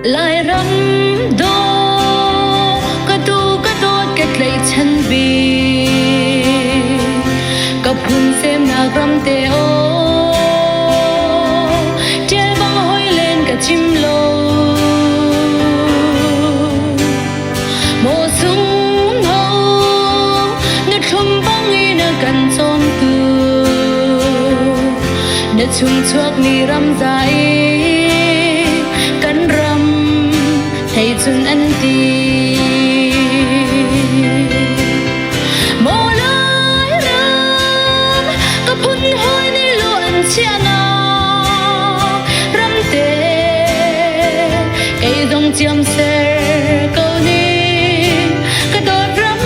lại rắm đô có tu có đốt kết lấy chân bì gặp hôn xem na rắm tê ô trẻ băng hôi lên cả chim lô mùa súng hâu nước không băng y nơi cần trôn từ để chung chuộc ni rắm dài cắn rắm thấy chung anh đi mồ lái rắm có phun hôi ni luồn chia nào rắm tê cây dòng chiêm xe câu ni cái đôi rắm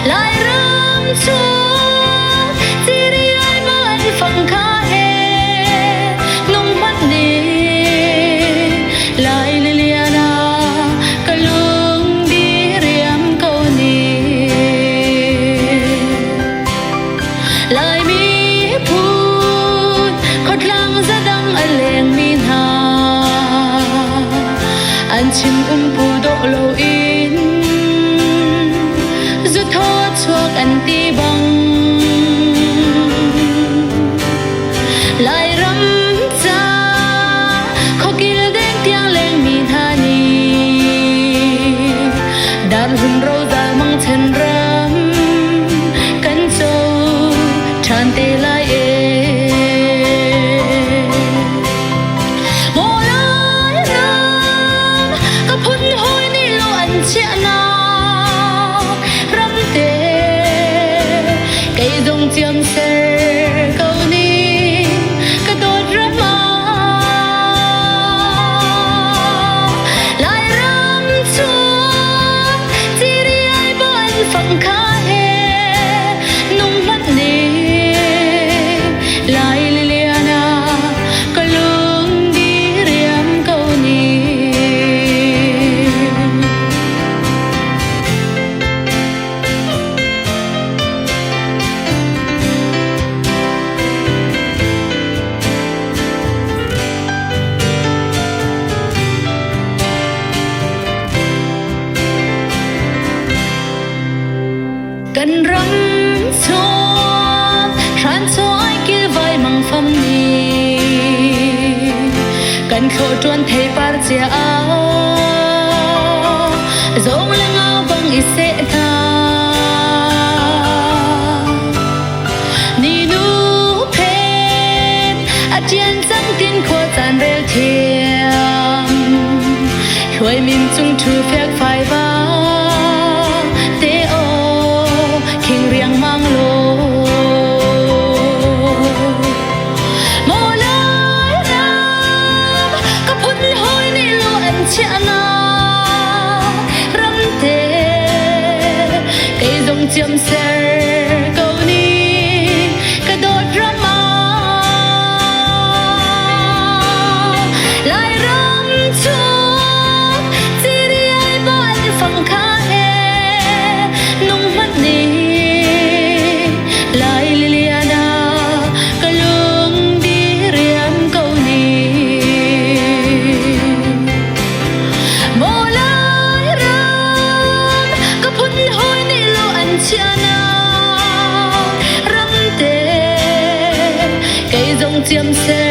lại rắm chuộc chỉ đi ai mà anh phẳng khá hè nông mắt đi lại Liliana cả lưng đi riêng câu ni lại mi phun khót lang ra đăng anh leng min ha anh chim pu độ lâu in rút thốt chuộc anh ti bằng lại rắm cha khó kêu đến tiếng lên min hà ni đàn hùn râu ra mang chân rắm cánh châu tràn tê lại mồ lái rắm có phun hôi ni luồn chia nào rắm tê cây dòng chiêm xe câu ni cái đôi rắm lại rắm chuộc chỉ đi ai bảo anh phẳng khá hè nung mắt đi lại Liliana có lưng đi riêng câu ni cần rắm chuộc tràn cho ai kia vai mang phẩm ni cần khâu truan thấy par chia áo giống lưng áo bằng ít sẽ tha ni nu pen a chien sang tin khua tàn rêu thiam huay min chung thu phép phai ba riêng mang lô mồ lái rắm có phun hôi ni luồn chia nào rắm tê cây dòng chiêm xe câu ni cái đôi rắm lại rắm chuộc chỉ đi ai bảo anh phẳng khá hè nung mắt đi lại Liliana cả lưng đi riêng câu ni mồ lái rắm có phun hôi ni luồn chia nào rắm tê cây dòng chiêm xe